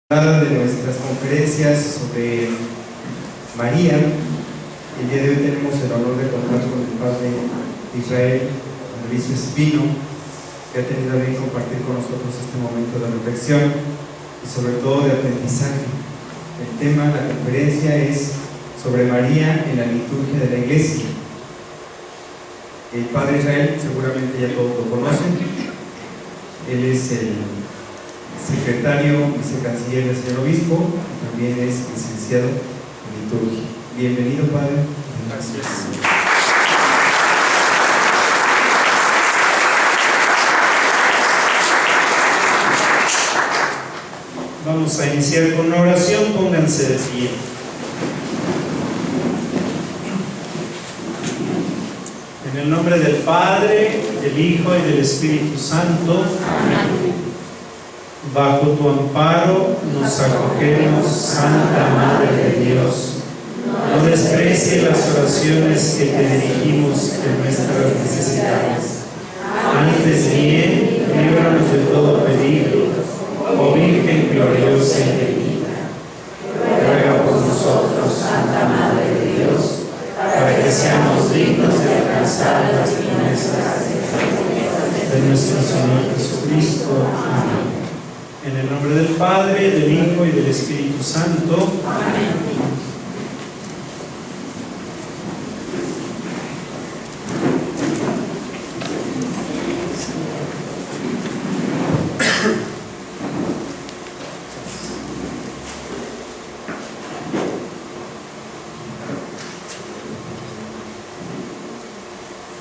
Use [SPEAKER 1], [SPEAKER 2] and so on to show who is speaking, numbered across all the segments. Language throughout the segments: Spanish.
[SPEAKER 1] De nuestras conferencias sobre María. El día de hoy tenemos el honor de contar con el padre Israel Luis Espino, que ha tenido a bien compartir con nosotros este momento de reflexión y sobre todo de aprendizaje. El tema de la conferencia es sobre María en la liturgia de la Iglesia. El padre Israel seguramente ya todos lo conocen. Él es el secretario, vicecanciller del señor obispo, y también es licenciado en liturgia. Bienvenido, padre.
[SPEAKER 2] Gracias. Vamos a iniciar con una oración. Pónganse de pie. En el nombre del Padre, del Hijo y del Espíritu Santo. Amén. Bajo tu amparo nos acogemos, Santa Madre de Dios. No desprecies las oraciones que te dirigimos en nuestras necesidades. Antes bien, líbranos de todo peligro, oh Virgen gloriosa y bendita. Ruega por nosotros, Santa Madre de Dios, para que seamos dignos de alcanzar las promesas de nuestro Señor Jesucristo. Amén. En el nombre del Padre, del Hijo y del Espíritu Santo. Amén.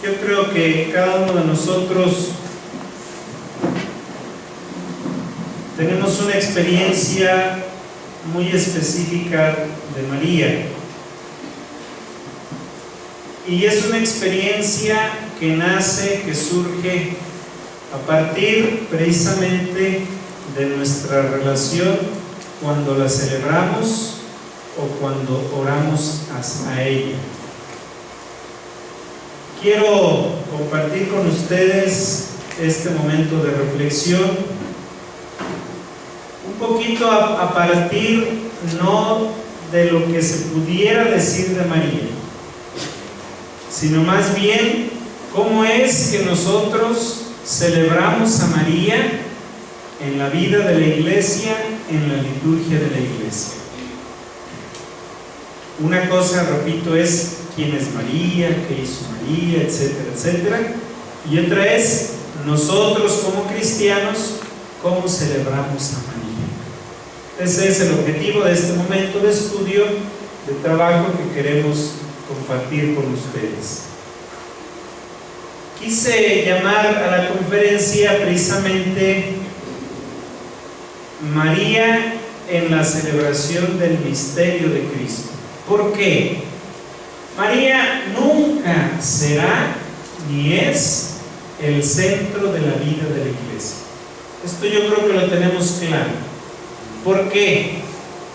[SPEAKER 2] Yo creo que cada uno de nosotros tenemos una experiencia muy específica de María, y es una experiencia que nace, que surge a partir precisamente de nuestra relación cuando la celebramos o cuando oramos a ella. Quiero compartir con ustedes este momento de reflexión un poquito a partir no de lo que se pudiera decir de María, sino más bien cómo es que nosotros celebramos a María en la vida de la Iglesia, en la liturgia de la Iglesia. Una cosa, repito, es quién es María, qué hizo María, etcétera, etcétera, y otra es nosotros como cristianos, cómo celebramos a María. Ese es el objetivo de este momento de estudio, de trabajo que queremos compartir con ustedes. Quise llamar a la conferencia precisamente María en la celebración del misterio de Cristo. ¿Por qué? María nunca será ni es el centro de la vida de la Iglesia. Esto yo creo que lo tenemos claro. ¿Por qué?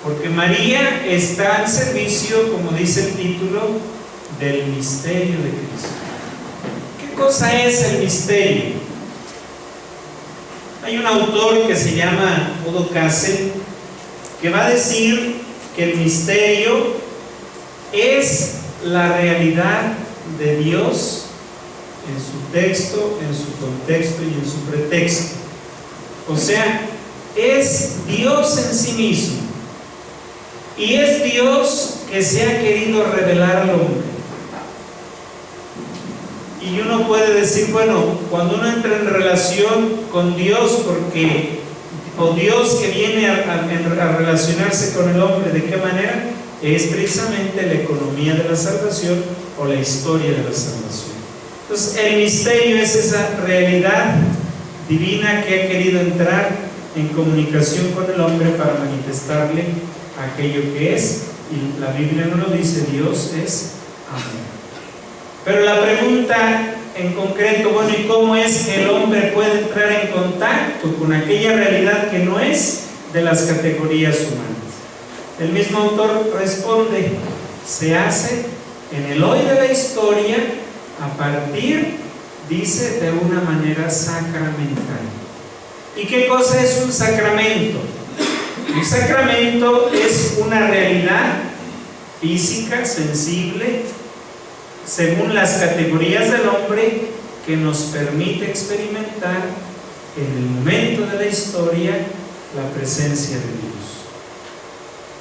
[SPEAKER 2] Porque María está al servicio, como dice el título, del misterio de Cristo. ¿Qué cosa es el misterio? Hay un autor que se llama Udo Kassel que va a decir que el misterio es la realidad de Dios en su texto, en su contexto y en su pretexto. O sea, es Dios en sí mismo, y es Dios que se ha querido revelar al hombre. Y uno puede decir, bueno, cuando uno entra en relación con Dios, o Dios que viene a relacionarse con el hombre, ¿de qué manera? Es precisamente la economía de la salvación o la historia de la salvación. Entonces, el misterio es esa realidad divina que ha querido entrar en comunicación con el hombre para manifestarle aquello que es, y la Biblia no lo dice, Dios es amor. Pero la pregunta en concreto, bueno, ¿y cómo es que el hombre puede entrar en contacto con aquella realidad que no es de las categorías humanas? El mismo autor responde, se hace en el hoy de la historia a partir, dice, de una manera sacramental. ¿Y qué cosa es un sacramento? Un sacramento es una realidad física, sensible, según las categorías del hombre, que nos permite experimentar en el momento de la historia la presencia de Dios.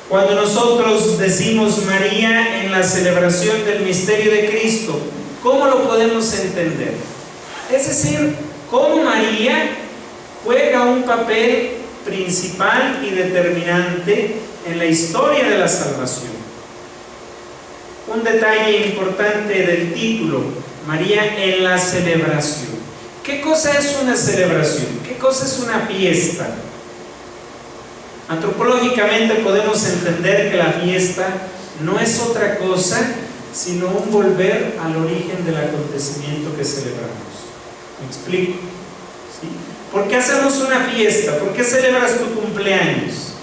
[SPEAKER 2] Cuando nosotros decimos María en la celebración del misterio de Cristo, ¿cómo lo podemos entender? Es decir, cómo María juega un papel principal y determinante en la historia de la salvación. Un detalle importante del título, María en la celebración. ¿Qué cosa es una celebración? ¿Qué cosa es una fiesta? Antropológicamente podemos entender que la fiesta no es otra cosa sino un volver al origen del acontecimiento que celebramos. ¿Me explico? ¿Sí? ¿Por qué hacemos una fiesta? ¿Por qué celebras tu cumpleaños?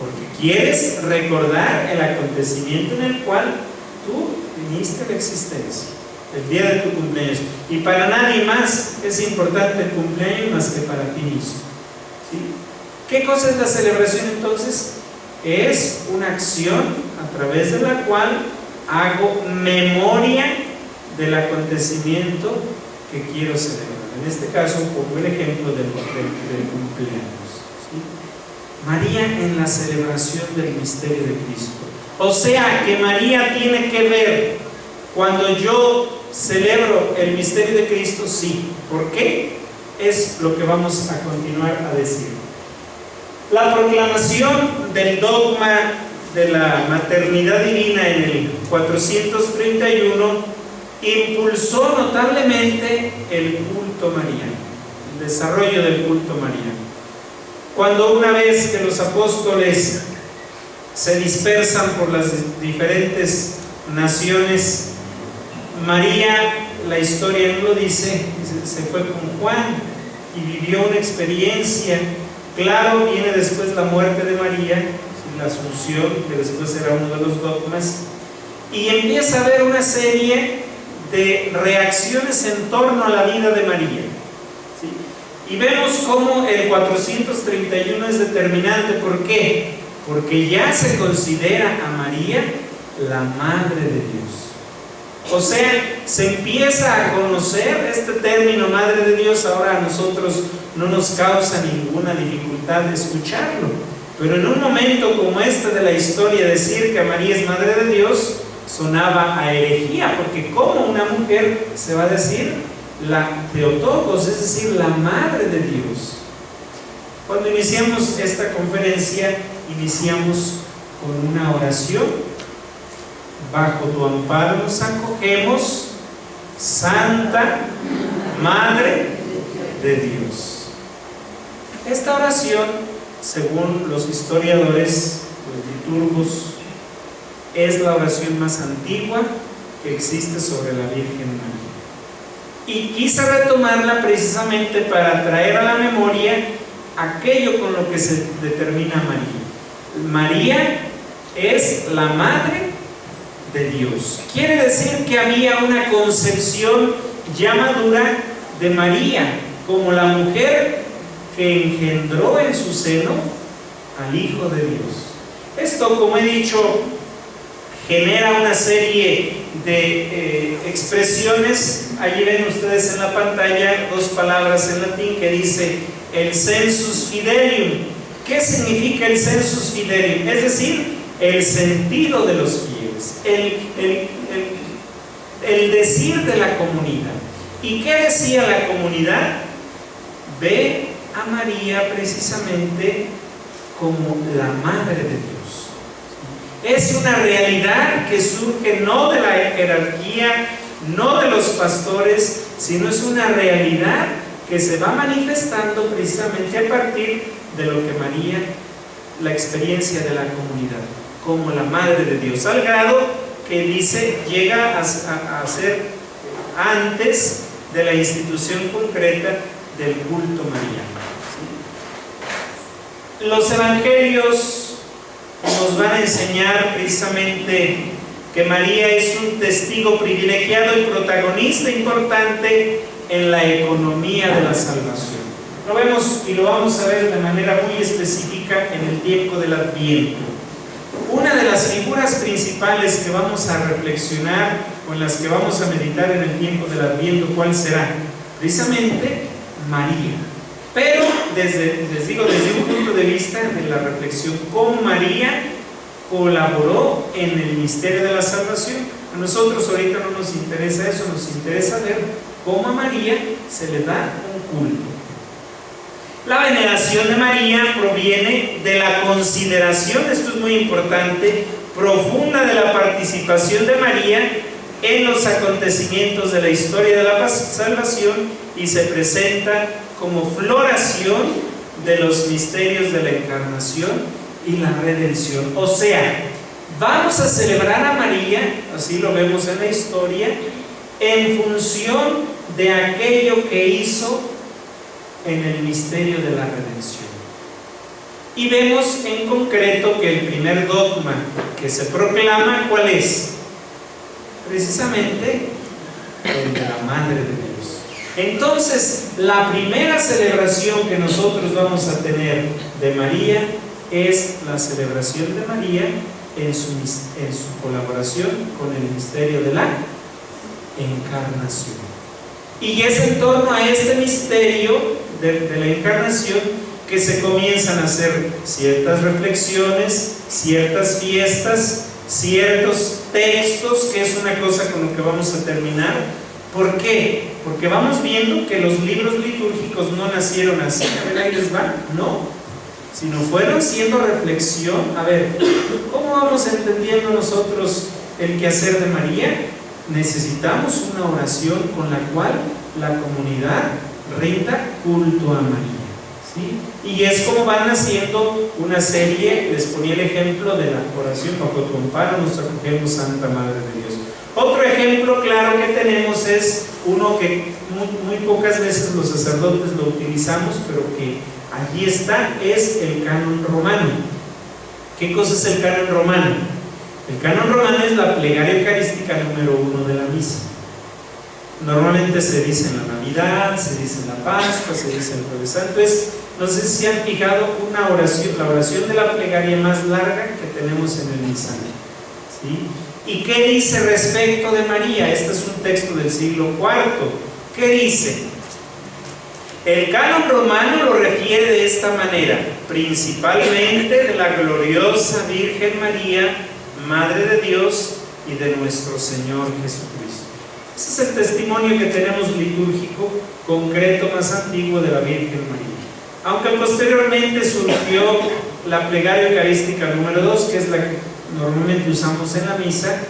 [SPEAKER 2] Porque quieres recordar el acontecimiento en el cual tú viniste a la existencia, el día de tu cumpleaños. Y para nadie más es importante el cumpleaños más que para ti mismo. ¿Sí? ¿Qué cosa es la celebración entonces? Es una acción a través de la cual hago memoria del acontecimiento que quiero celebrar. En este caso, pongo el ejemplo del cumpleaños. ¿Sí? María en la celebración del misterio de Cristo. O sea que María tiene que ver cuando yo celebro el misterio de Cristo, sí. ¿Por qué? Es lo que vamos a continuar a decir. La proclamación del dogma de la maternidad divina en el 431 impulsó notablemente el culto mariano, el desarrollo del culto mariano. Cuando una vez que los apóstoles se dispersan por las diferentes naciones, María, la historia no lo dice, se fue con Juan y vivió una experiencia. Claro, viene después la muerte de María, la Asunción, que después era uno de los dogmas, y empieza a haber una serie de reacciones en torno a la vida de María. ¿Sí? Y vemos cómo el 431 es determinante. ¿Por qué? Porque ya se considera a María la Madre de Dios. O sea, se empieza a conocer este término Madre de Dios. Ahora a nosotros no nos causa ninguna dificultad de escucharlo, pero en un momento como este de la historia, decir que María es Madre de Dios sonaba a herejía, porque ¿cómo una mujer se va a decir la Theotokos, es decir, la Madre de Dios? Cuando iniciamos esta conferencia, iniciamos con una oración. Bajo tu amparo nos acogemos, Santa Madre de Dios. Esta oración, según los historiadores, los liturgos, es la oración más antigua que existe sobre la Virgen María. Y quise retomarla precisamente para traer a la memoria aquello con lo que se determina María. María es la Madre de Dios. Quiere decir que había una concepción ya madura de María como la mujer que engendró en su seno al Hijo de Dios. Esto, como he dicho, genera una serie de expresiones. Allí ven ustedes en la pantalla dos palabras en latín que dice el sensus fidelium. ¿Qué significa el sensus fidelium? Es decir, el sentido de los fieles, el decir de la comunidad. ¿Y qué decía la comunidad? Ve a María precisamente como la Madre de Dios. Es una realidad que surge no de la jerarquía, no de los pastores, sino es una realidad que se va manifestando precisamente a partir de lo que María, la experiencia de la comunidad, como la Madre de Dios, al grado que dice, llega a ser antes de la institución concreta del culto mariano. ¿Sí? Los evangelios nos van a enseñar precisamente que María es un testigo privilegiado y protagonista importante en la economía de la salvación. Lo vemos y lo vamos a ver de manera muy específica en el tiempo del Adviento. Una de las figuras principales que vamos a reflexionar o en las que vamos a meditar en el tiempo del Adviento, ¿cuál será? Precisamente María. Pero les digo, desde un punto de vista de la reflexión, cómo María colaboró en el misterio de la salvación. A nosotros ahorita no nos interesa eso, nos interesa ver cómo a María se le da un culto. La veneración de María proviene de la consideración, esto es muy importante, profunda de la participación de María en los acontecimientos de la historia de la salvación y se presenta como floración de los misterios de la encarnación y la redención. O sea, vamos a celebrar a María, así lo vemos en la historia, en función de aquello que hizo en el misterio de la redención. Y vemos en concreto que el primer dogma que se proclama, ¿cuál es? Precisamente el de la Madre de Dios. Entonces, la primera celebración que nosotros vamos a tener de María es la celebración de María en su colaboración con el misterio de la encarnación. Y es en torno a este misterio de la encarnación que se comienzan a hacer ciertas reflexiones, ciertas fiestas, ciertos textos, que es una cosa con lo que vamos a terminar. ¿Por qué? Porque vamos viendo que los libros litúrgicos no nacieron así, a ver, ahí les va, no, sino fueron siendo reflexión. A ver, ¿cómo vamos entendiendo nosotros el quehacer de María? Necesitamos una oración con la cual la comunidad rinda culto a María, ¿sí? Y es como van naciendo una serie. Les ponía el ejemplo de la oración: bajo tu amparo nos acogemos, Santa Madre de Dios. Otro ejemplo claro que tenemos es uno que muy pocas veces los sacerdotes lo utilizamos, pero que allí está, es el canon romano. ¿Qué cosa es el canon romano? El canon romano es la plegaria eucarística número 1 de la misa. Normalmente se dice en la Navidad, se dice en la Pascua, se dice en el Jueves Santo. No sé si se han fijado, una oración, la oración de la plegaria más larga que tenemos en el misal, ¿sí? ¿Y qué dice respecto de María? Este es un texto del siglo IV. ¿Qué dice? El canon romano lo refiere de esta manera: principalmente de la gloriosa Virgen María, Madre de Dios y de nuestro Señor Jesucristo. Ese es el testimonio que tenemos litúrgico concreto más antiguo de la Virgen María. Aunque posteriormente surgió la plegaria eucarística número 2, que es la que normalmente usamos en la misa,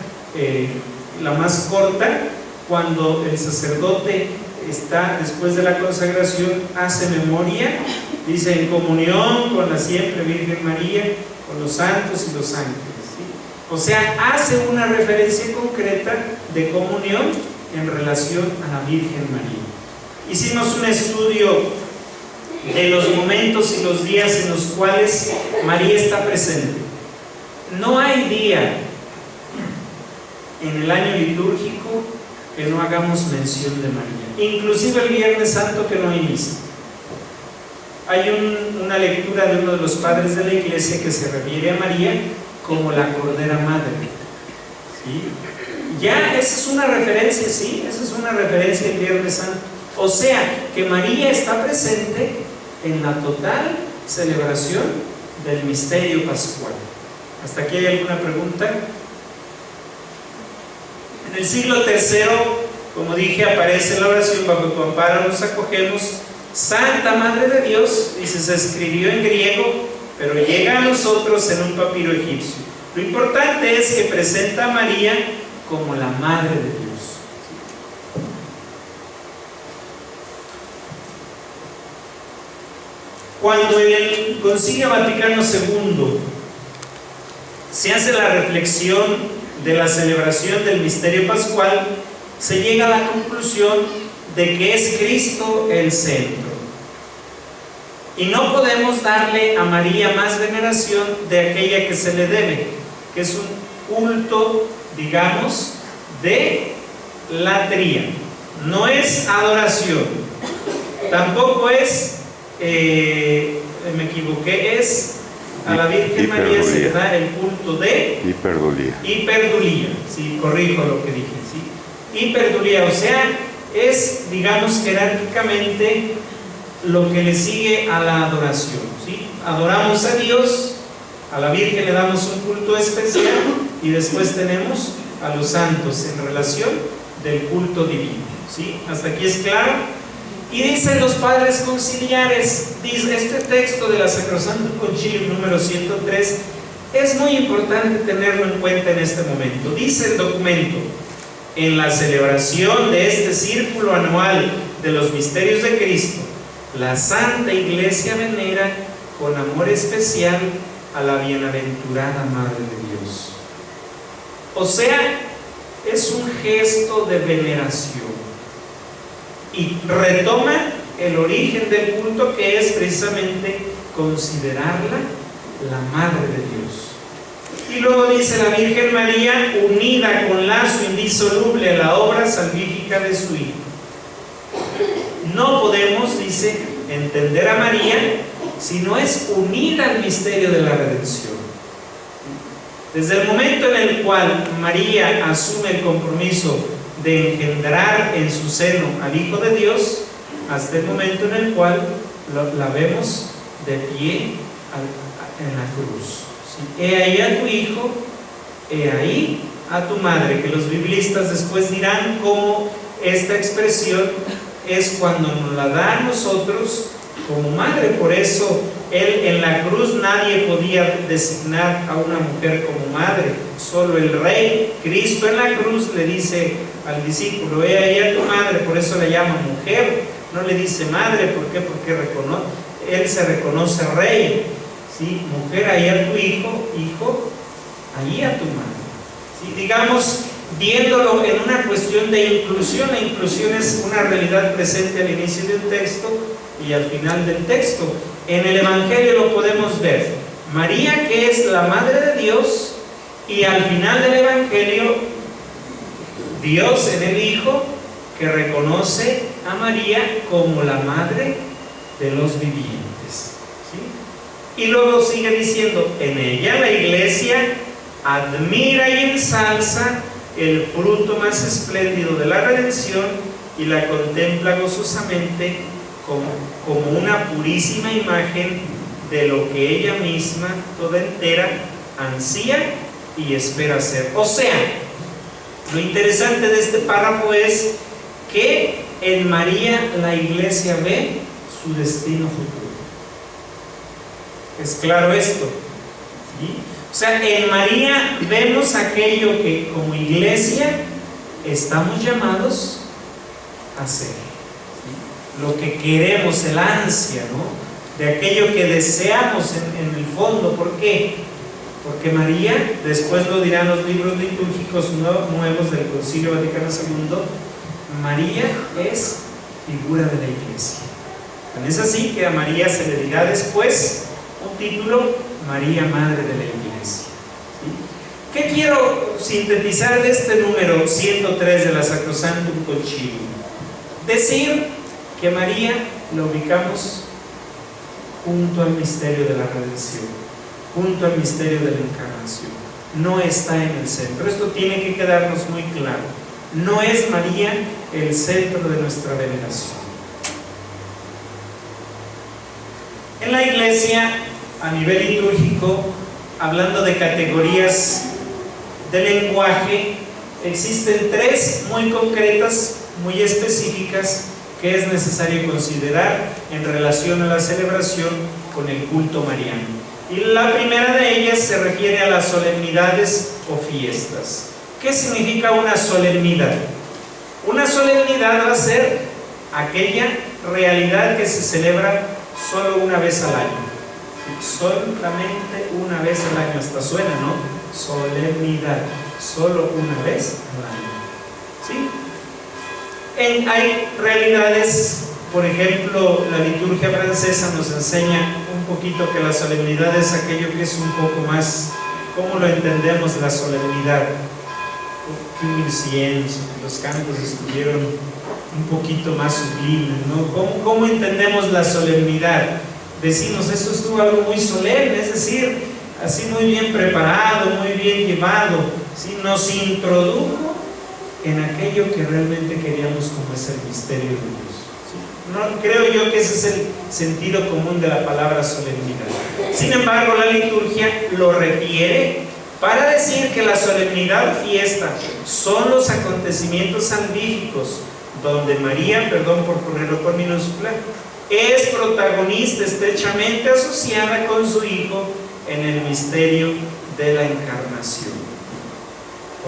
[SPEAKER 2] la más corta, cuando el sacerdote está después de la consagración, hace memoria, dice: en comunión con la siempre Virgen María, con los santos y los ángeles, ¿sí? O sea, hace una referencia concreta de comunión en relación a la Virgen María. Hicimos un estudio de los momentos y los días en los cuales María está presente. No hay día en el año litúrgico que no hagamos mención de María, inclusive el Viernes Santo, que no hay misa. Hay una lectura de uno de los padres de la Iglesia que se refiere a María como la Cordera Madre, ¿sí? Ya esa es una referencia, ¿sí? Esa es una referencia del Viernes Santo. O sea, que María está presente en la total celebración del misterio pascual. ¿Hasta aquí hay alguna pregunta? En el siglo III, como dije, aparece la oración: bajo tu amparo nos acogemos, Santa Madre de Dios. Dice, se escribió en griego, pero llega a nosotros en un papiro egipcio. Lo importante es que presenta a María como la Madre de Dios. Cuando en el Concilio Vaticano II se hace la reflexión de la celebración del misterio pascual, se llega a la conclusión de que es Cristo el centro. Y no podemos darle a María más veneración de aquella que se le debe, que es un culto, digamos, de latría. No es adoración, tampoco es me equivoqué, es a la Virgen María se le da el culto de hiperdulía. Sí, corrijo lo que dije, ¿sí? Hiperdulía, o sea, es, digamos, jerárquicamente lo que le sigue a la adoración, ¿sí? Adoramos a Dios, a la Virgen le damos un culto especial y después tenemos a los santos en relación del culto divino, ¿sí? Hasta aquí es claro. Y dicen los padres conciliares, dice este texto de la Sacrosantum Concilium número 103, es muy importante tenerlo en cuenta en este momento. Dice el documento: en la celebración de este círculo anual de los misterios de Cristo, la Santa Iglesia venera con amor especial a la bienaventurada Madre de Dios. O sea, es un gesto de veneración y retoma el origen del culto, que es precisamente considerarla la Madre de Dios. Y luego dice: la Virgen María, unida con lazo indisoluble a la obra salvífica de su Hijo. No podemos, dice, entender a María si no es unida al misterio de la redención. Desde el momento en el cual María asume el compromiso de engendrar en su seno al Hijo de Dios, hasta el momento en el cual la vemos de pie en la cruz. ¿Sí? He ahí a tu Hijo, he ahí a tu Madre, que los biblistas después dirán cómo esta expresión es cuando nos la da a nosotros como madre. Por eso él en la cruz nadie podía designar a una mujer como madre, solo el Rey. Cristo en la cruz le dice al discípulo: he ahí a tu madre. Por eso le llama mujer, no le dice madre. ¿Por qué? Porque él se reconoce Rey. ¿Sí? Mujer, ahí a tu hijo, hijo, ahí a tu madre. ¿Sí? Digamos, viéndolo en una cuestión de inclusión. La inclusión es una realidad presente al inicio del texto y al final del texto. En el Evangelio lo podemos ver: María, que es la Madre de Dios, y al final del Evangelio, Dios en el Hijo, que reconoce a María como la Madre de los vivientes. ¿Sí? Y luego sigue diciendo: en ella la Iglesia admira y ensalza el fruto más espléndido de la redención y la contempla gozosamente como una purísima imagen de lo que ella misma, toda entera, ansía y espera ser. O sea, lo interesante de este párrafo es que en María la Iglesia ve su destino futuro. ¿Es claro esto? ¿Sí? O sea, en María vemos aquello que como Iglesia estamos llamados a hacer. ¿Sí? Lo que queremos, el ansia, ¿no? De aquello que deseamos en el fondo. ¿Por qué? Porque María, después lo dirán los libros litúrgicos nuevos del Concilio Vaticano II, María es figura de la Iglesia. Tan es así que a María se le dirá después un título: María, Madre de la Iglesia. ¿Sí? ¿Qué quiero sintetizar de este número 103 de la Sacrosantum Concilium? Decir que María la ubicamos junto al misterio de la redención, junto al misterio de la encarnación. No está en el centro. Esto tiene que quedarnos muy claro. No es María el centro de nuestra veneración. En la Iglesia, a nivel litúrgico, hablando de categorías de lenguaje, existen tres muy concretas, muy específicas, que es necesario considerar en relación a la celebración con el culto mariano. Y la primera de ellas se refiere a las solemnidades o fiestas. ¿Qué significa una solemnidad? Una solemnidad va a ser aquella realidad que se celebra solo una vez al año. Solamente una vez al año. Hasta suena, ¿no? Solemnidad. Solo una vez al año. ¿Sí? Hay realidades, por ejemplo, la liturgia francesa nos enseña un poquito que la solemnidad es aquello que es un poco más, ¿cómo lo entendemos la solemnidad? Los cantos estuvieron un poquito más sublimes, ¿no? ¿Cómo entendemos la solemnidad? Decimos, esto estuvo algo muy solemne, es decir, así muy bien preparado, muy bien llevado, ¿sí? Nos introdujo en aquello que realmente queríamos, como es el misterio de Dios, ¿sí? No, creo yo que ese es el sentido común de la palabra solemnidad. Sin embargo, la liturgia lo refiere para decir que la solemnidad o fiesta son los acontecimientos salvíficos donde María, perdón por ponerlo con minúscula, es protagonista estrechamente asociada con su Hijo en el misterio de la encarnación.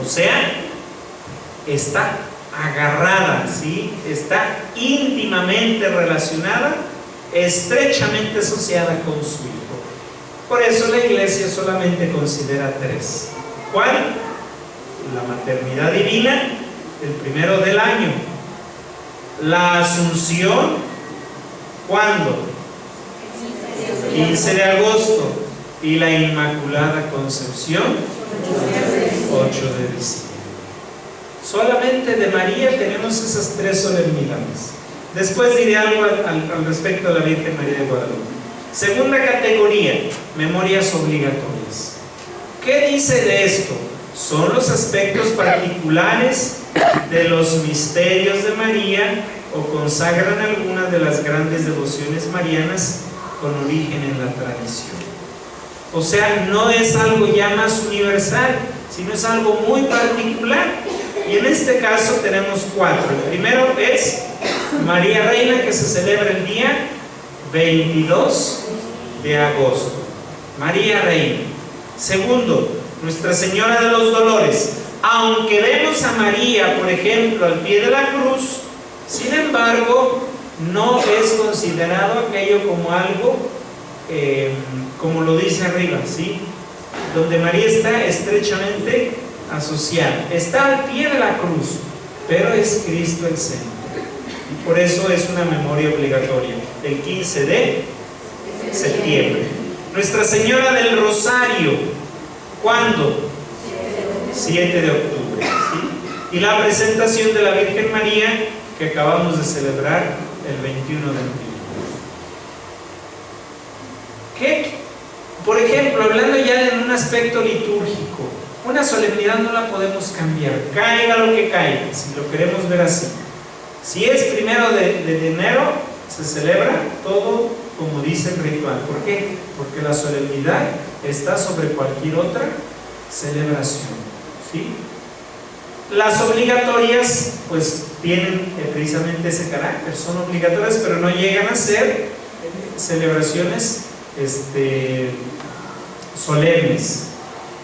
[SPEAKER 2] O sea, está agarrada, ¿sí? Está íntimamente relacionada, estrechamente asociada con su Hijo. Por eso la Iglesia solamente considera tres. ¿Cuál? La maternidad divina, el primero del año. La Asunción, ¿cuándo? 15 de agosto. Y la Inmaculada Concepción, 8 de diciembre. Solamente de María tenemos esas tres solemnidades. Después diré algo al respecto de la Virgen María de Guadalupe. Segunda categoría, memorias obligatorias. ¿Qué dice de esto? Son los aspectos particulares de los misterios de María o consagran algunas de las grandes devociones marianas con origen en la tradición. O sea, no es algo ya más universal, sino es algo muy particular. Y en este caso tenemos cuatro. El primero es María Reina, que se celebra el día 22 de agosto. María Reina. Segundo, Nuestra Señora de los Dolores. Aunque vemos a María, por ejemplo, al pie de la cruz, sin embargo, no es considerado aquello como algo, como lo dice arriba, ¿sí? Donde María está estrechamente asociada. Está al pie de la cruz, pero es Cristo el centro. Y por eso es una memoria obligatoria. El 15 de septiembre. Nuestra Señora del Rosario. ¿Cuándo? 7 de octubre, ¿sí? Y la presentación de la Virgen María, que acabamos de celebrar el 21 de abril. ¿Qué? Por ejemplo, hablando ya en un aspecto litúrgico, una solemnidad no la podemos cambiar, caiga lo que caiga, si lo queremos ver así. Si es 1 de enero, se celebra todo como dice el ritual. ¿Por qué? Porque la solemnidad está sobre cualquier otra celebración, ¿sí? Las obligatorias, pues tienen precisamente ese carácter, son obligatorias, pero no llegan a ser celebraciones solemnes.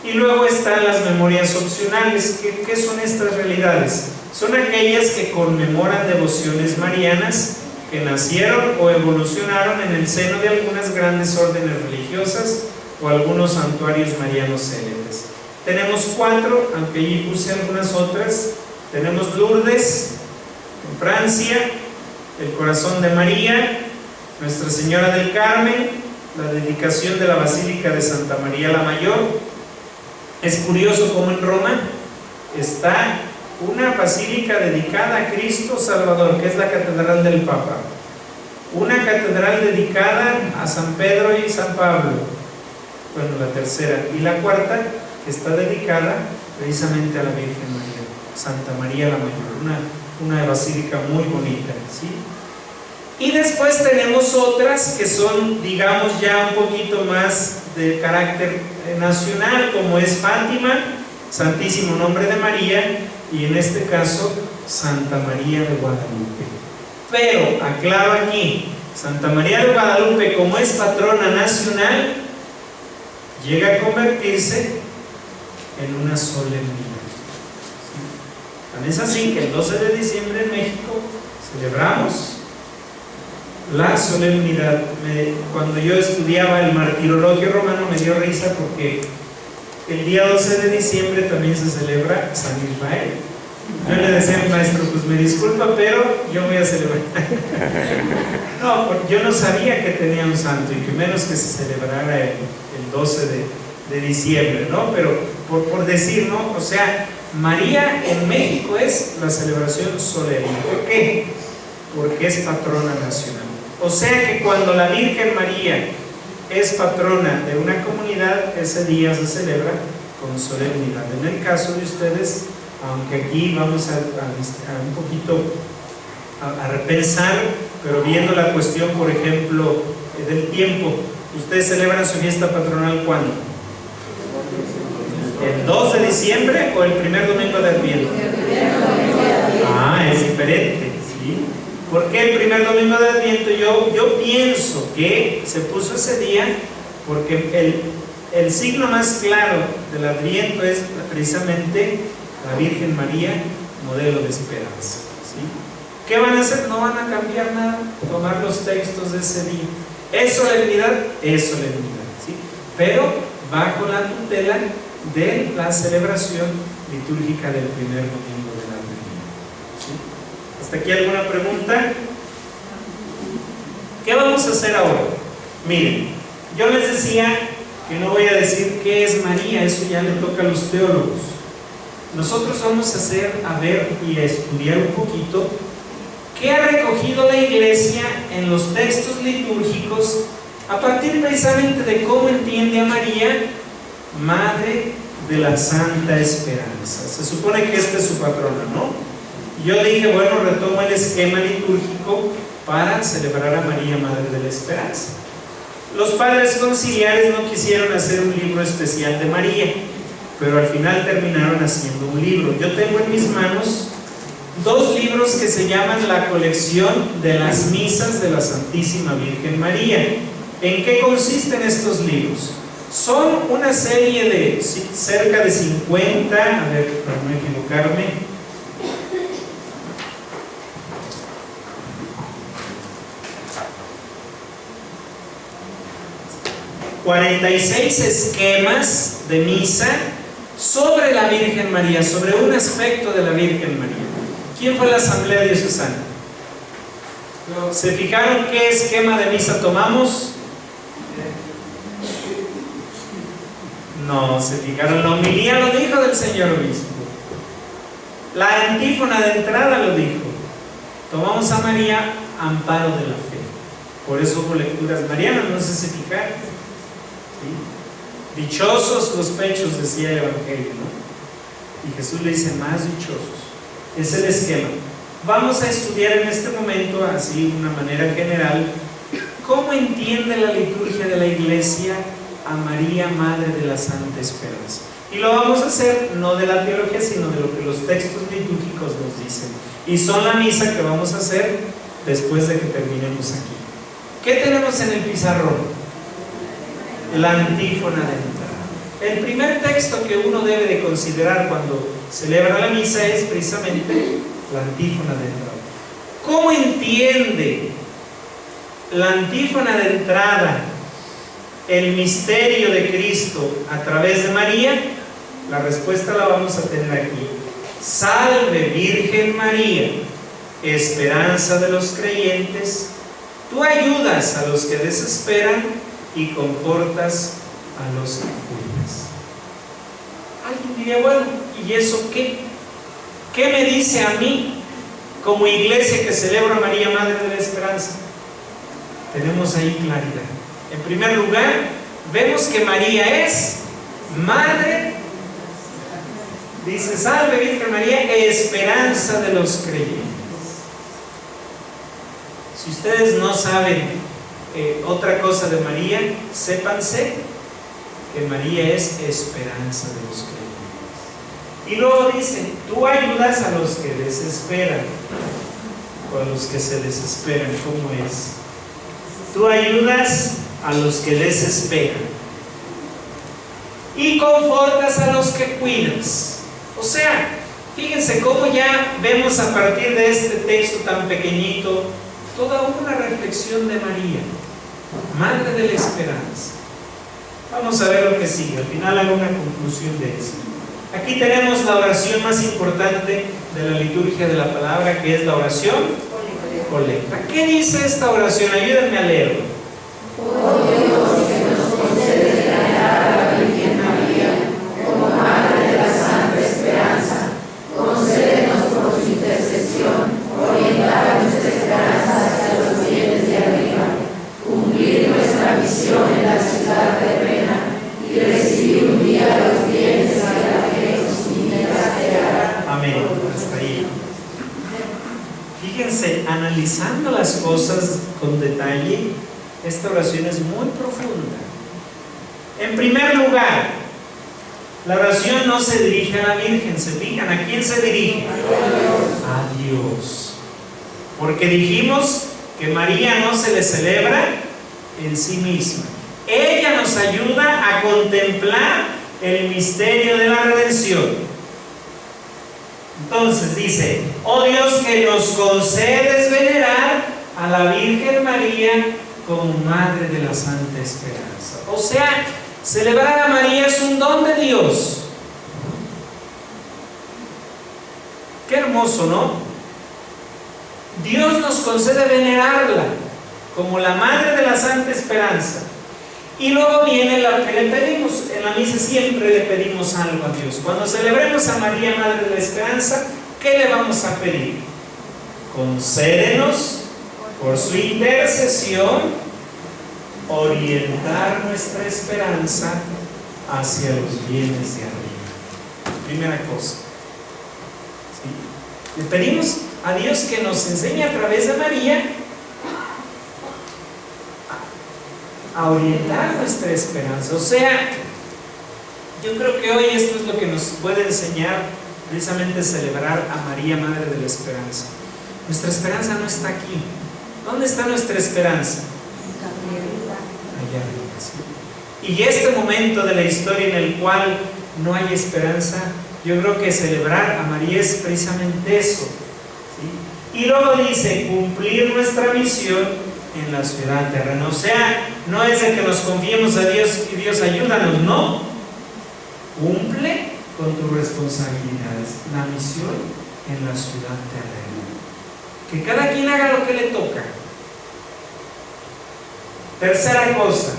[SPEAKER 2] Y luego están las memorias opcionales. ¿Qué son estas realidades? Son aquellas que conmemoran devociones marianas que nacieron o evolucionaron en el seno de algunas grandes órdenes religiosas o algunos santuarios marianos célebres. Tenemos 4, aunque allí puse algunas otras. Tenemos Lourdes, en Francia, el Corazón de María, Nuestra Señora del Carmen, la dedicación de la Basílica de Santa María la Mayor. Es curioso cómo en Roma está una basílica dedicada a Cristo Salvador, que es la Catedral del Papa, una catedral dedicada a San Pedro y San Pablo, bueno, la tercera, y la cuarta que está dedicada precisamente a la Virgen María, Santa María la Mayor, una basílica muy bonita, ¿sí? Y después tenemos otras que son, digamos, ya un poquito más de carácter nacional, como es Fátima, Santísimo Nombre de María, y en este caso Santa María de Guadalupe. Pero aclaro aquí, Santa María de Guadalupe, como es patrona nacional, llega a convertirse en una solemnidad. Tan es así que el 12 de diciembre en México celebramos la solemnidad. Cuando yo estudiaba el martirologio romano me dio risa porque el día 12 de diciembre también se celebra San Israel. Yo le decía al maestro, pues me disculpa, pero yo voy a celebrar. No, porque yo no sabía que tenía un santo y que menos que se celebrara el 12 de diciembre, ¿no? Pero por decir, ¿no? O sea, María en México es la celebración solemne. ¿Por qué? Porque es patrona nacional. O sea que cuando la Virgen María es patrona de una comunidad, ese día se celebra con solemnidad. En el caso de ustedes, aunque aquí vamos a un poquito a repensar, pero viendo la cuestión, por ejemplo, del tiempo, ¿ustedes celebran su fiesta patronal cuándo? ¿El 2 de diciembre o el primer domingo de Adviento? Es diferente, ¿sí? ¿Por qué el primer domingo de Adviento? Yo pienso que se puso ese día porque el signo más claro del Adviento es precisamente la Virgen María, modelo de esperanza, ¿sí? ¿Qué van a hacer? No van a cambiar nada, tomar los textos de ese día. ¿Es solemnidad? Es solemnidad, ¿sí? Pero bajo la tutela de la celebración litúrgica del primer domingo de la Adviento, ¿sí? ¿Hasta aquí alguna pregunta? ¿Qué vamos a hacer ahora? Miren, yo les decía que no voy a decir qué es María, eso ya le toca a los teólogos. Nosotros vamos a ver y a estudiar un poquito qué ha recogido la Iglesia en los textos litúrgicos a partir precisamente de cómo entiende a María, Madre de la Santa Esperanza. Se supone que esta es su patrona, ¿no? Yo dije, bueno, retomo el esquema litúrgico para celebrar a María, Madre de la Esperanza. Los padres conciliares no quisieron hacer un libro especial de María, pero al final terminaron haciendo un libro. Yo tengo en mis manos dos libros que se llaman la colección de las misas de la Santísima Virgen María. ¿En qué consisten estos libros? Son una serie de cerca de 50, a ver, para no equivocarme, 46 esquemas de misa sobre la Virgen María, sobre un aspecto de la Virgen María. ¿Quién fue la Asamblea Diocesana? ¿Se fijaron qué esquema de misa tomamos? No, se fijaron, la homilía lo dijo del señor obispo. La antífona de entrada lo dijo. Tomamos a María, amparo de la fe. Por eso hubo lecturas marianas, no sé si se fijaron. ¿Sí? Dichosos los pechos, decía el Evangelio, ¿no? Y Jesús le dice, más dichosos. Es el esquema. Vamos a estudiar en este momento, así de una manera general, cómo entiende la liturgia de la Iglesia a María, Madre de la Santa Esperanza. Y lo vamos a hacer no de la teología, sino de lo que los textos litúrgicos nos dicen. Y son la misa que vamos a hacer después de que terminemos aquí. ¿Qué tenemos en el pizarrón? La antífona de entrada. El primer texto que uno debe de considerar cuando celebra la misa es precisamente la antífona de entrada. ¿Cómo entiende la antífona de entrada el misterio de Cristo a través de María? La respuesta la vamos a tener aquí. Salve Virgen María, esperanza de los creyentes, tú ayudas a los que desesperan y confortas a los que cuidas. Alguien diría, bueno, ¿y eso qué? ¿Qué me dice a mí como iglesia que celebra a María, Madre de la Esperanza? Tenemos ahí claridad. En primer lugar, vemos que María es Madre, dice, salve Virgen María, esperanza de los creyentes. Si ustedes no saben otra cosa de María, sépanse que María es esperanza de los creyentes. Y luego dice, tú ayudas a los que desesperan, o a los que se desesperan. ¿Cómo es? Tú ayudas a los que desesperan y confortas a los que cuidas. O sea, fíjense cómo ya vemos a partir de este texto tan pequeñito toda una reflexión de María, Madre de la Esperanza. Vamos a ver lo que sigue. Al final hago una conclusión de esto. Aquí tenemos la oración más importante de la liturgia de la palabra, que es la oración colecta. ¿Qué dice esta oración? Ayúdenme a leerlo.
[SPEAKER 3] Oh Dios, que nos concede venerar a la Virgen María como Madre de la Santa Esperanza, misión en la ciudad terrena y recibir un día los bienes que la fe nos unida te hará.
[SPEAKER 2] Amén. Hasta ahí. Fíjense, analizando las cosas con detalle, esta oración es muy profunda. En primer lugar, la oración no se dirige a la Virgen. ¿Se fijan? ¿A quién se dirige? A Dios. Porque dijimos que María no se le celebra en sí misma. Ella nos ayuda a contemplar el misterio de la redención. Entonces dice: oh Dios, que nos concedes venerar a la Virgen María como Madre de la Santa Esperanza. O sea, celebrar a María es un don de Dios. Qué hermoso, ¿no? Dios nos concede venerarla como la Madre de la Santa Esperanza. Y luego viene la que le pedimos, en la misa siempre le pedimos algo a Dios. Cuando celebremos a María, Madre de la Esperanza, ¿qué le vamos a pedir? Concédenos, por su intercesión, orientar nuestra esperanza hacia los bienes de arriba. Primera cosa. ¿Sí? Le pedimos a Dios que nos enseñe a través de María a orientar nuestra esperanza. O sea, yo creo que hoy esto es lo que nos puede enseñar precisamente celebrar a María, Madre de la Esperanza. Nuestra esperanza no está aquí. ¿Dónde está nuestra esperanza? Allá arriba, ¿sí? Y este momento de la historia en el cual no hay esperanza, yo creo que celebrar a María es precisamente eso, ¿sí? Y luego dice, cumplir nuestra misión en la ciudad terrena. O sea, no es de que nos confiemos a Dios y Dios ayúdanos, no. Cumple con tus responsabilidades, la misión en la ciudad terrena. Que cada quien haga lo que le toca. Tercera cosa,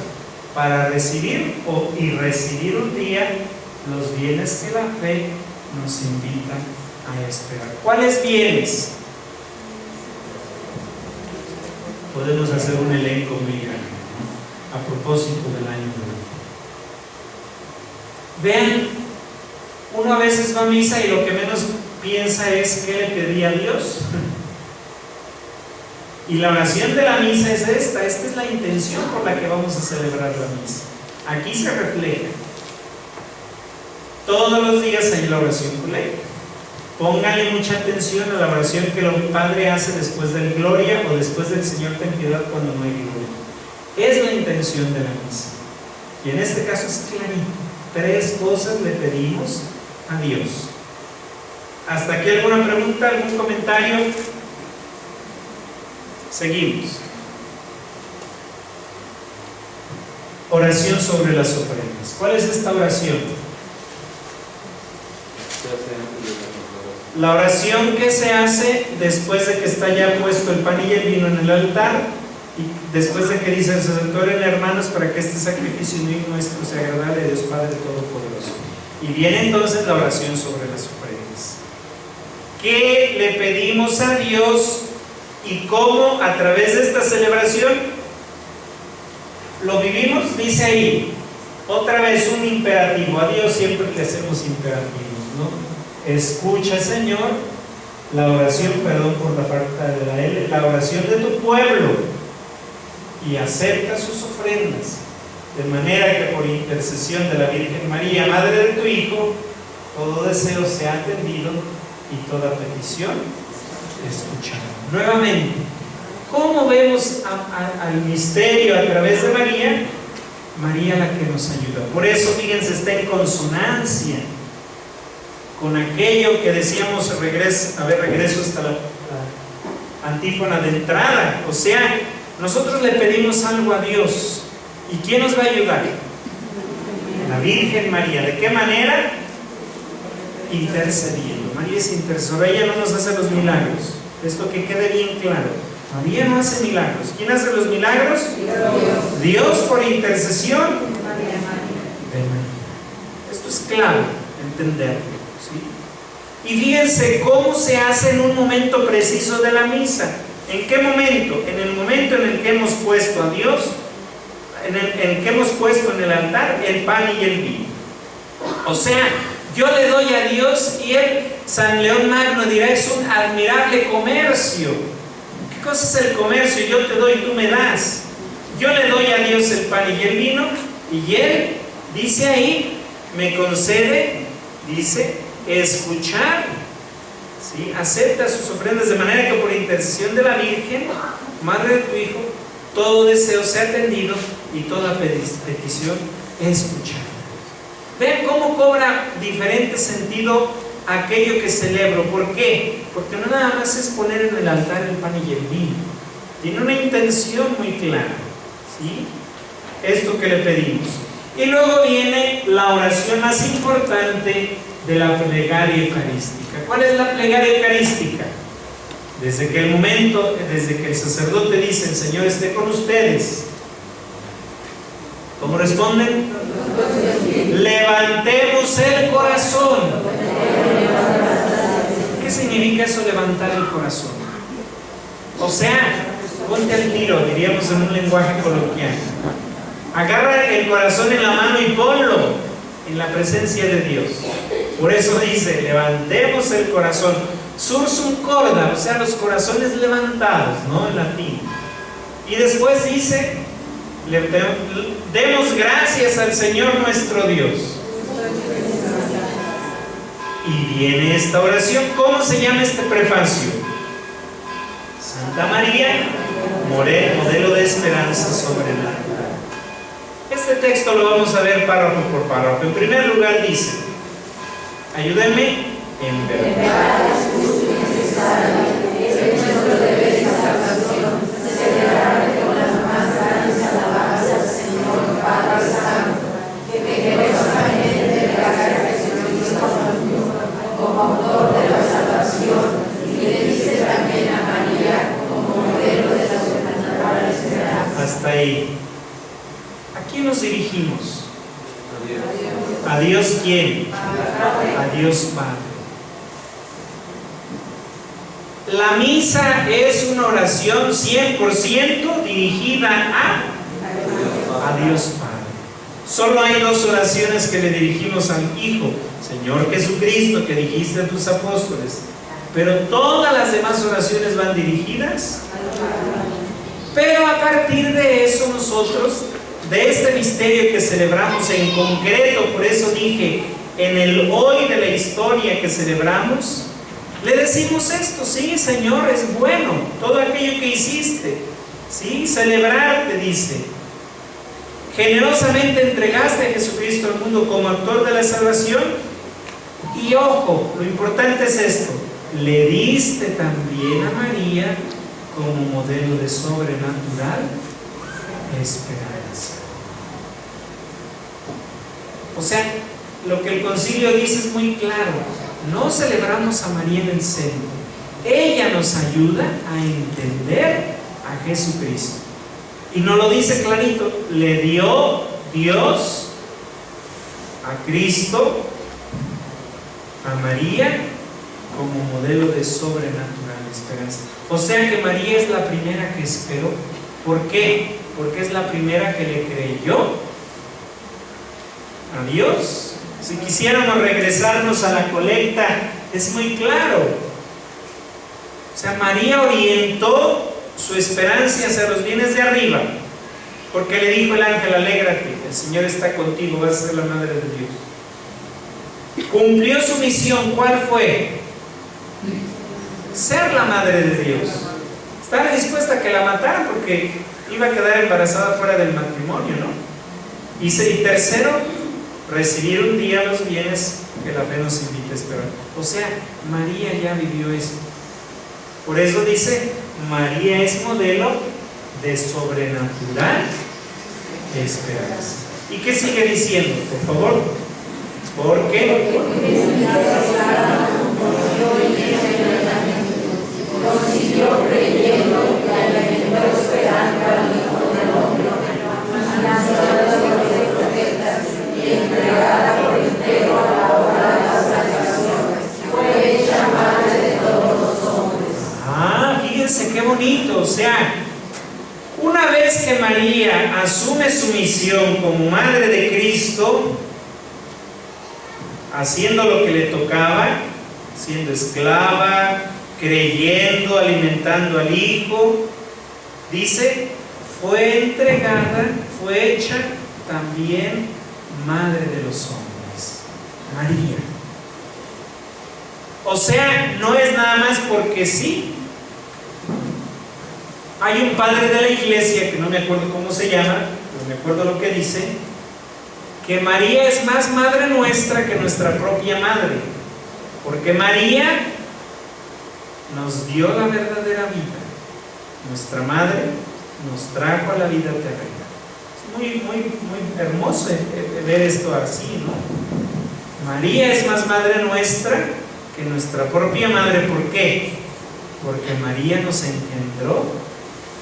[SPEAKER 2] para recibir y recibir un día los bienes que la fe nos invita a esperar. ¿Cuáles bienes? Podemos hacer un elenco muy grande, ¿no? A propósito del año nuevo. Vean, uno a veces va a misa y lo que menos piensa es qué le pedí a Dios. Y la oración de la misa es esta es la intención por la que vamos a celebrar la misa. Aquí se refleja. Todos los días hay la oración colecta. Pónganle mucha atención a la oración que el Padre hace después del Gloria o después del Señor ten piedad cuando no hay Gloria. Es la intención de la misa. Y en este caso es clarito. 3 cosas le pedimos a Dios. ¿Hasta aquí alguna pregunta, algún comentario? Seguimos. Oración sobre las ofrendas. ¿Cuál es esta oración? La oración que se hace después de que está ya puesto el pan y el vino en el altar, y después de que dice el sacerdote: oren hermanos para que este sacrificio nuestro sea agradable a Dios Padre Todopoderoso. Y viene entonces la oración sobre las ofrendas. ¿Qué le pedimos a Dios y cómo a través de esta celebración lo vivimos? Dice ahí, otra vez un imperativo. A Dios siempre le hacemos imperativos, ¿no? Escucha, Señor, la oración, perdón por la falta de la L, la oración de tu pueblo y acepta sus ofrendas, de manera que por intercesión de la Virgen María, Madre de tu Hijo, todo deseo sea atendido y toda petición escuchada. Nuevamente, ¿cómo vemos al misterio a través de María? María la que nos ayuda. Por eso, fíjense, está en consonancia con aquello que decíamos, regreso hasta la antífona de entrada. O sea, nosotros le pedimos algo a Dios. ¿Y quién nos va a ayudar? La Virgen María. ¿De qué manera? Intercediendo. María es intercesora. Ella no nos hace los milagros. Esto que quede bien claro. María no hace milagros. ¿Quién hace los milagros? Dios por intercesión de María. Esto es clave, entenderlo. ¿Sí? Y fíjense cómo se hace en un momento preciso de la misa. ¿En qué momento? En el momento en el que hemos puesto a Dios, en que hemos puesto en el altar el pan y el vino. O sea, yo le doy a Dios y él, San León Magno dirá, es un admirable comercio. ¿Qué cosa es el comercio? Yo te doy y tú me das. Yo le doy a Dios el pan y el vino y él, dice ahí, me concede, dice, escuchar, ¿sí? Acepta sus ofrendas, de manera que por intercesión de la Virgen, Madre de tu Hijo, todo deseo sea atendido y toda petición escuchada. Vean cómo cobra diferente sentido aquello que celebro. ¿Por qué? Porque no nada más es poner en el altar el pan y el vino. Tiene una intención muy clara, ¿sí? Esto que le pedimos. Y luego viene la oración más importante de la plegaria eucarística. ¿Cuál es la plegaria eucarística? Desde que el sacerdote dice, el Señor esté con ustedes, ¿cómo responden? Levantemos el corazón. ¿Qué significa eso, levantar el corazón? O sea, ponte al tiro, diríamos en un lenguaje coloquial. Agarra el corazón en la mano y ponlo en la presencia de Dios. Por eso dice, levantemos el corazón. Sursum corda, o sea, los corazones levantados, ¿no? En latín. Y después dice, demos gracias al Señor nuestro Dios. Y viene esta oración. ¿Cómo se llama este prefacio? Santa María, modelo de esperanza sobrenatural. Este texto lo vamos a ver párrafo por párrafo. En primer lugar dice, ayúdenme, en verdad es justo y necesario, es nuestro deber y salvación, celebrarle con las más grandes alabanzas, Señor Padre Santo, que generosamente le haga Jesucristo como autor de la salvación, y le dice también a María como modelo de la sobrenatural esperanza. Hasta ahí. ¿A quién nos dirigimos? ¿A Dios quién? A Dios Padre. La misa es una oración 100% dirigida a Dios Padre. Solo hay dos oraciones que le dirigimos al Hijo, Señor Jesucristo, que dijiste a tus apóstoles, pero todas las demás oraciones van dirigidas. Pero a partir de eso nosotros, de este misterio que celebramos en concreto, por eso dije, en el hoy de la historia que celebramos, le decimos esto, sí, Señor, es bueno, todo aquello que hiciste, sí, celebrarte, dice. Generosamente entregaste a Jesucristo al mundo como autor de la salvación, y ojo, lo importante es esto, le diste también a María como modelo de sobrenatural esperanza. O sea, lo que el concilio dice es muy claro. No celebramos a María en el centro. Ella nos ayuda a entender a Jesucristo. Y nos lo dice clarito. Le dio Dios a Cristo, a María, como modelo de sobrenatural esperanza. O sea que María es la primera que esperó. ¿Por qué? Porque es la primera que le creyó a Dios. Si quisiéramos regresarnos a la colecta, es muy claro. O sea, María orientó su esperanza hacia los bienes de arriba, porque le dijo el ángel, alégrate, el Señor está contigo, vas a ser la madre de Dios. Cumplió su misión. ¿Cuál fue? Ser la madre de Dios. Estaba dispuesta a que la mataran porque iba a quedar embarazada fuera del matrimonio, ¿no? Y tercero, recibir un día los bienes que la fe nos invita a esperar. O sea, María ya vivió eso. Por eso dice, María es modelo de sobrenatural esperanza. ¿Y qué sigue diciendo, por favor? Porque consiguió creyendo y alimentó esperanza al Hijo del Hombre, anunciada por los profetas y entregada por entero a la obra de la salvación, fue hecha madre de todos los hombres. Fíjense qué bonito. O sea, una vez que María asume su misión como madre de Cristo, haciendo lo que le tocaba, siendo esclava, creyendo, alimentando al Hijo, dice, fue entregada, fue hecha también madre de los hombres, María. O sea, no es nada más porque sí. Hay un padre de la iglesia, que no me acuerdo cómo se llama, pero me acuerdo lo que dice, que María es más madre nuestra que nuestra propia madre, porque María nos dio la verdadera vida. Nuestra madre nos trajo a la vida terrena. Es muy hermoso ver esto así, ¿no? María es más madre nuestra que nuestra propia madre. ¿Por qué? Porque María nos engendró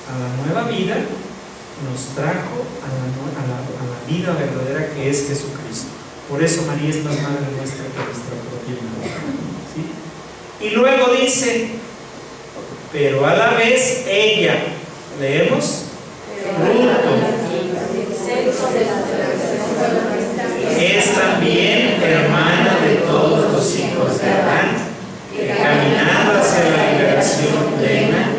[SPEAKER 2] a la nueva vida, nos trajo a la vida verdadera que es Jesucristo. Por eso María es más madre nuestra que nuestra propia madre, ¿sí? Y luego dice, pero a la vez ella, leemos, es también hermana de todos los hijos de Adán, que caminando hacia la liberación plena,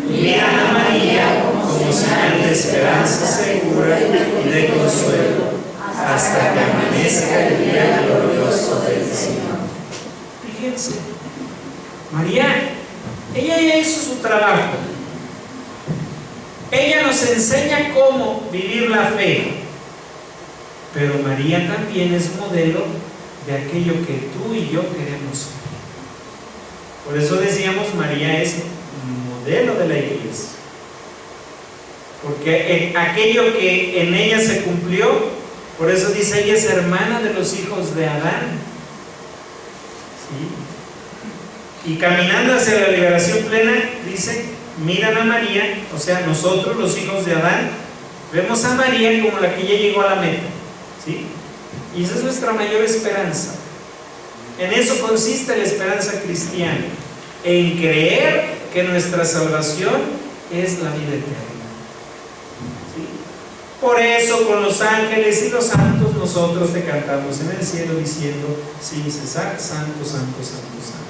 [SPEAKER 2] miran a María como señal de esperanza segura y de consuelo, hasta que amanezca el día glorioso del Señor. Fíjense, María, ella ya hizo su trabajo. Ella nos enseña cómo vivir la fe, pero María también es modelo de aquello que tú y yo queremos ser. Por eso decíamos, María es modelo de la iglesia, porque aquello que en ella se cumplió, por eso dice, ella es hermana de los hijos de Adán, ¿sí? Y caminando hacia la liberación plena, dice, miran a María, o sea, nosotros los hijos de Adán, vemos a María como la que ya llegó a la meta, ¿sí? Y esa es nuestra mayor esperanza. En eso consiste la esperanza cristiana, en creer que nuestra salvación es la vida eterna, ¿sí? Por eso con los ángeles y los santos nosotros te cantamos en el cielo diciendo sin cesar, santo, santo, santo, santo.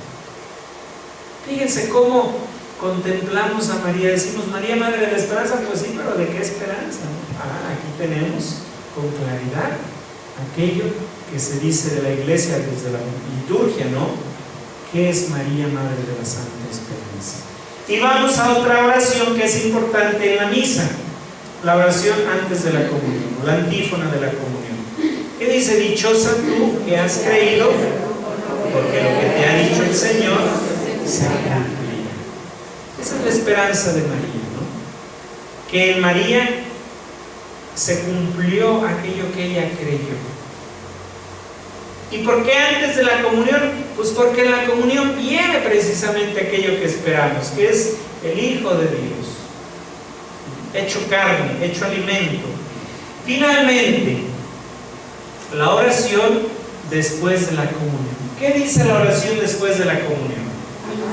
[SPEAKER 2] Fíjense cómo contemplamos a María, decimos, María, Madre de la Esperanza, pues sí, pero ¿de qué esperanza? Aquí tenemos con claridad aquello que se dice de la iglesia desde la liturgia, ¿no? ¿Qué es María, Madre de la Santa Esperanza? Y vamos a otra oración que es importante en la misa, la oración antes de la comunión, la antífona de la comunión. ¿Qué dice? Dichosa tú que has creído, porque lo que te ha dicho el Señor se cumplirá. Esa es la esperanza de María, ¿no? Que en María se cumplió aquello que ella creyó. ¿Y por qué antes de la comunión? Pues porque en la comunión viene precisamente aquello que esperamos, que es el Hijo de Dios, hecho carne, hecho alimento. Finalmente, la oración después de la comunión. ¿Qué dice la oración después de la comunión?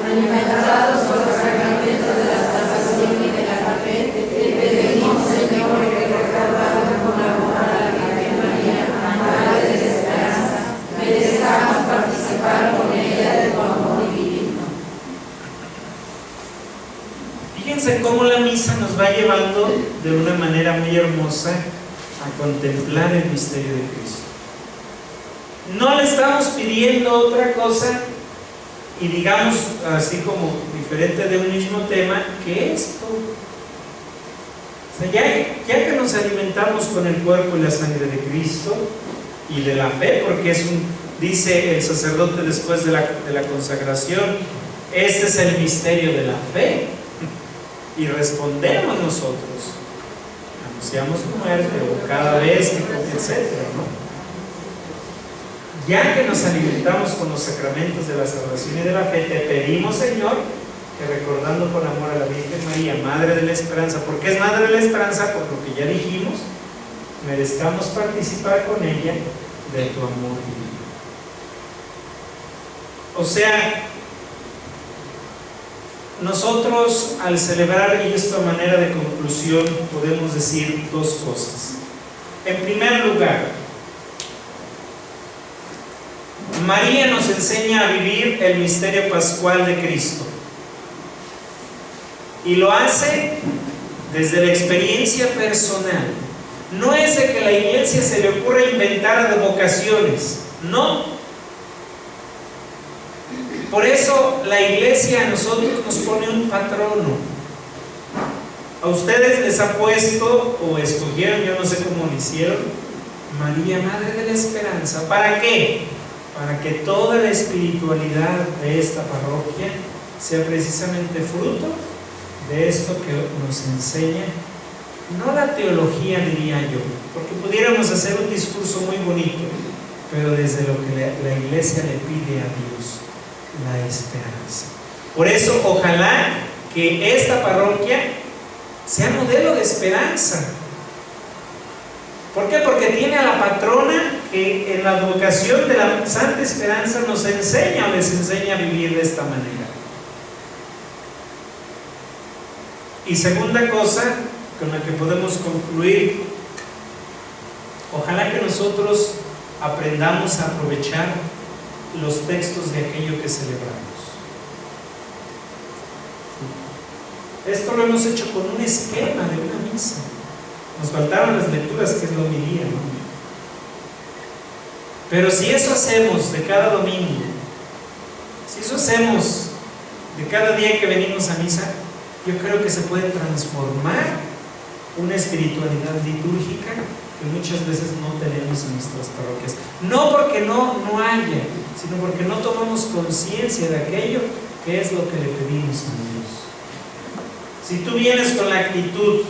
[SPEAKER 3] Alimentados por los sacramentos de la salvación y de la fe, te pedimos, Señor, que recordando con amor a la Virgen María, Madre de la Esperanza, merezcamos participar con ella de tu amor divino.
[SPEAKER 2] Fíjense cómo la misa nos va llevando de una manera muy hermosa a contemplar el misterio de Cristo. No le estamos pidiendo otra cosa, y digamos así como diferente de un mismo tema, que esto. O sea, ya que nos alimentamos con el cuerpo y la sangre de Cristo y de la fe, porque dice el sacerdote después de la consagración, este es el misterio de la fe, y respondemos nosotros, anunciamos tu muerte o cada vez que, etcétera, ¿no? Ya que nos alimentamos con los sacramentos de la salvación y de la fe, te pedimos, Señor, que recordando con amor a la Virgen María, Madre de la Esperanza, porque es Madre de la Esperanza, por lo que ya dijimos, merezcamos participar con ella de tu amor divino. O sea, nosotros al celebrar, y esto a manera de conclusión, podemos decir dos cosas. En primer lugar, María nos enseña a vivir el misterio pascual de Cristo. Y lo hace desde la experiencia personal. No es de que la iglesia se le ocurra inventar advocaciones, no. Por eso la iglesia a nosotros nos pone un patrono. A ustedes les ha puesto, o escogieron, yo no sé cómo lo hicieron, María, Madre de la Esperanza. ¿Para qué? Para que toda la espiritualidad de esta parroquia sea precisamente fruto de esto que nos enseña, no la teología, diría yo, porque pudiéramos hacer un discurso muy bonito, pero desde lo que la iglesia le pide a Dios, la esperanza. Por eso, ojalá que esta parroquia sea modelo de esperanza. ¿Por qué? Porque tiene a la patrona que en la advocación de la Santa Esperanza nos enseña o les enseña a vivir de esta manera. Y segunda cosa con la que podemos concluir, ojalá que nosotros aprendamos a aprovechar los textos de aquello que celebramos. Esto lo hemos hecho con un esquema de una misa. Nos faltaron las lecturas, que es la homilía, ¿no? Pero si eso hacemos de cada domingo, si eso hacemos de cada día que venimos a misa, yo creo que se puede transformar una espiritualidad litúrgica que muchas veces no tenemos en nuestras parroquias. No porque no haya, sino porque no tomamos conciencia de aquello que es lo que le pedimos a Dios. Si tú vienes con la actitud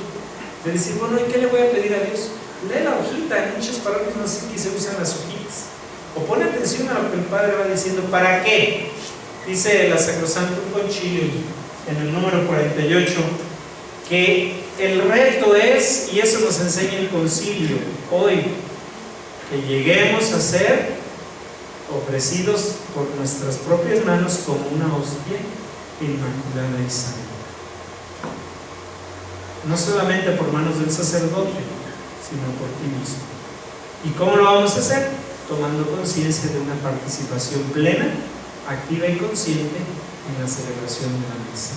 [SPEAKER 2] de decir, bueno, ¿y qué le voy a pedir a Dios? Lee la hojita. En muchas parroquias no sé qué se usan las hojitas. O pone atención a lo que el Padre va diciendo. ¿Para qué? Dice la Sacrosantum Concilium en el número 48 que el reto es, y eso nos enseña el concilio hoy, que lleguemos a ser ofrecidos por nuestras propias manos como una hostia inmaculada y santa. No solamente por manos del sacerdote, sino por ti mismo. ¿Y cómo lo vamos a hacer? Tomando conciencia de una participación plena, activa y consciente en la celebración de la misa.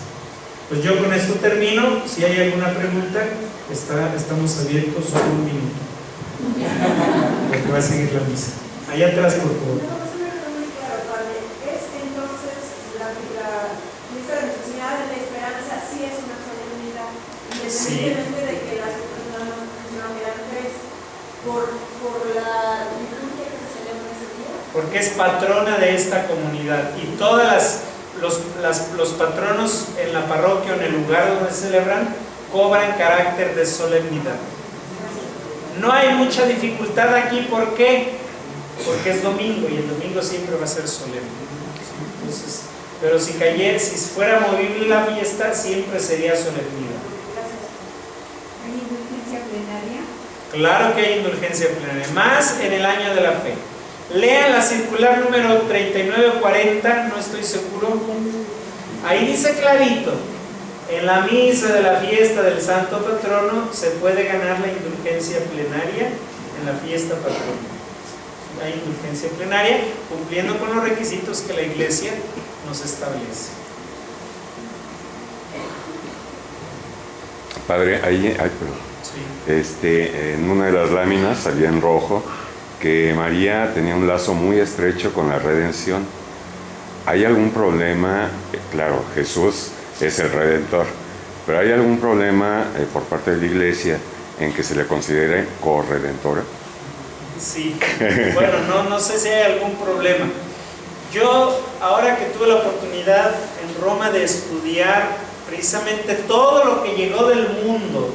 [SPEAKER 2] Pues yo con esto termino. Si hay alguna pregunta, estamos abiertos solo un minuto, porque va a seguir la misa. Allá atrás, por favor.
[SPEAKER 3] Independientemente de que las otras no funcionan antes, por la liturgia que se celebra ese día.
[SPEAKER 2] Porque es patrona de esta comunidad y todos los patronos en la parroquia o en el lugar donde se celebran cobran carácter de solemnidad. No hay mucha dificultad aquí. ¿Por qué? Porque es domingo y el domingo siempre va a ser solemne. Entonces, pero si fuera movible la fiesta, siempre sería solemnidad.
[SPEAKER 3] ¿Hay indulgencia plenaria?
[SPEAKER 2] Claro que hay indulgencia plenaria, más en el año de la fe. Lean la circular número 3940, no estoy seguro. Ahí dice clarito, en la misa de la fiesta del Santo Patrono se puede ganar la indulgencia plenaria en la fiesta patrona. Hay indulgencia plenaria cumpliendo con los requisitos que la Iglesia nos establece.
[SPEAKER 4] Padre, en una de las láminas salía en rojo que María tenía un lazo muy estrecho con la redención. ¿Hay algún problema? Claro, Jesús es el Redentor, pero ¿hay algún problema por parte de la Iglesia en que se le considere corredentora?
[SPEAKER 2] Sí, bueno, no sé si hay algún problema. Yo, ahora que tuve la oportunidad en Roma de estudiar precisamente todo lo que llegó del mundo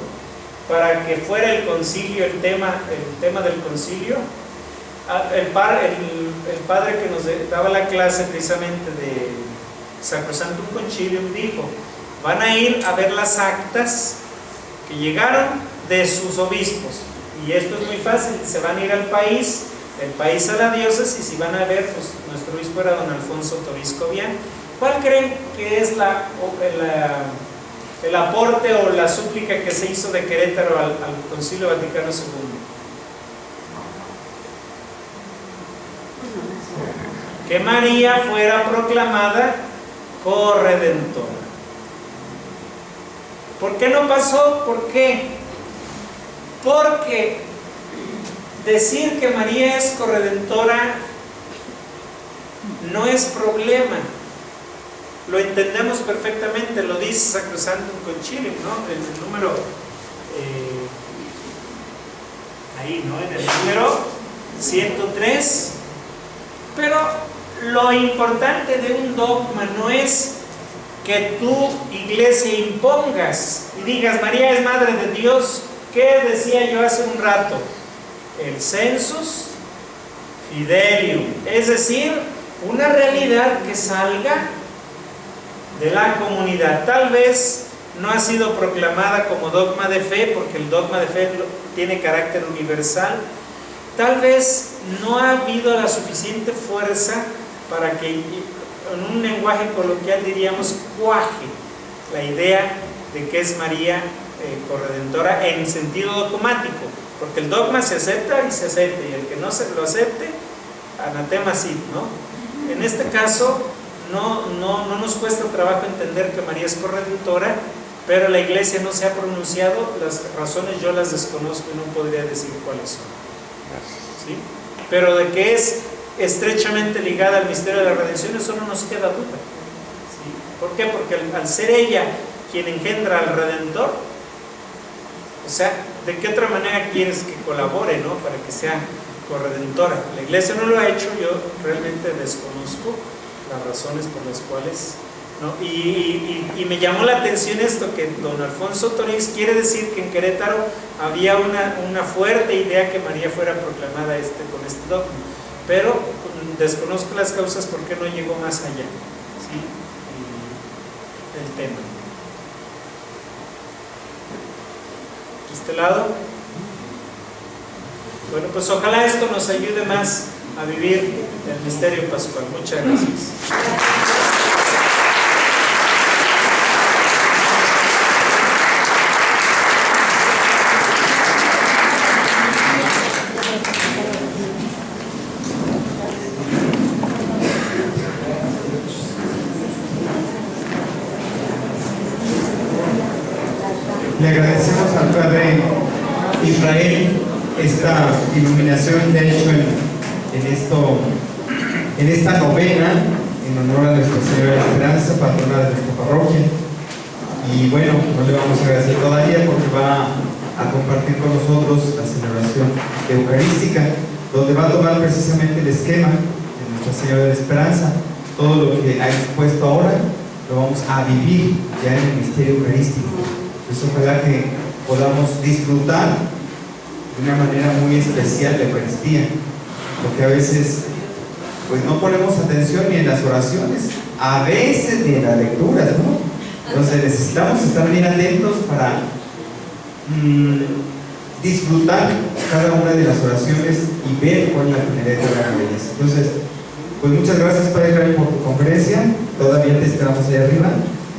[SPEAKER 2] para que fuera el concilio, el tema del concilio, el padre que nos daba la clase precisamente de Sacrosantum Concilium dijo, van a ir a ver las actas que llegaron de sus obispos, y esto es muy fácil, se van a ir al país, el país a la diócesis, y van a ver, pues nuestro obispo era don Alfonso Torisco Vian, ¿Cuál creen que es el aporte o la súplica que se hizo de Querétaro al Concilio Vaticano II? Que María fuera proclamada corredentora. ¿Por qué no pasó? ¿Por qué? Porque decir que María es corredentora no es problema. Lo entendemos perfectamente, lo dice Sacrosanctum Concilium, ¿no? El número, ahí, ¿no? En el número 103. Pero lo importante de un dogma no es que tú, iglesia, impongas y digas, María es Madre de Dios. ¿Qué decía yo hace un rato? El sensus fidelium, es decir, una realidad que salga de la comunidad. Tal vez no ha sido proclamada como dogma de fe, porque el dogma de fe tiene carácter universal. Tal vez no ha habido la suficiente fuerza para que, en un lenguaje coloquial diríamos, cuaje la idea de que es María corredentora en sentido dogmático, porque el dogma se acepta y se acepta, y el que no se lo acepte, anatema sit, ¿no? En este caso no nos cuesta trabajo entender que María es corredentora, pero la Iglesia no se ha pronunciado. Las razones yo las desconozco y no podría decir cuáles son, ¿sí? Pero de que es estrechamente ligada al misterio de la redención, eso no nos queda duda, ¿sí? ¿Por qué? Porque al ser ella quien engendra al Redentor, o sea, ¿de qué otra manera quieres que colabore, ¿no? Para que sea corredentora? La Iglesia no lo ha hecho, yo realmente desconozco las razones por las cuales, ¿no? Y me llamó la atención esto, que don Alfonso Toriz quiere decir que en Querétaro había una fuerte idea que María fuera proclamada con este dogma, pero desconozco las causas por qué no llegó más allá, ¿sí? El tema. ¿De este lado? Bueno, pues ojalá esto nos ayude más a vivir el misterio pascual. Muchas gracias.
[SPEAKER 1] Le agradecemos al Padre Israel esta iluminación, de hecho, en esta novena, en honor a Nuestra Señora de la Esperanza, patrona de nuestra parroquia. Y bueno, no le vamos a agradecer todavía porque va a compartir con nosotros la celebración eucarística, donde va a tomar precisamente el esquema de Nuestra Señora de la Esperanza. Todo lo que ha expuesto ahora lo vamos a vivir ya en el misterio eucarístico. Pues ojalá que podamos disfrutar de una manera muy especial la Eucaristía, porque a veces pues no ponemos atención ni en las oraciones, a veces ni en las lecturas, ¿no? Entonces necesitamos estar bien atentos para disfrutar cada una de las oraciones y ver cuál es la finalidad de la belleza. Entonces, pues muchas gracias, Padre Israel, por tu conferencia. Todavía te esperamos ahí arriba,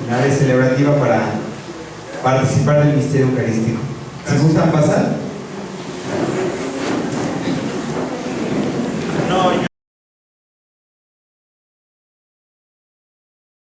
[SPEAKER 1] en la área celebrativa, para participar del misterio eucarístico. ¿Se gustan pasar?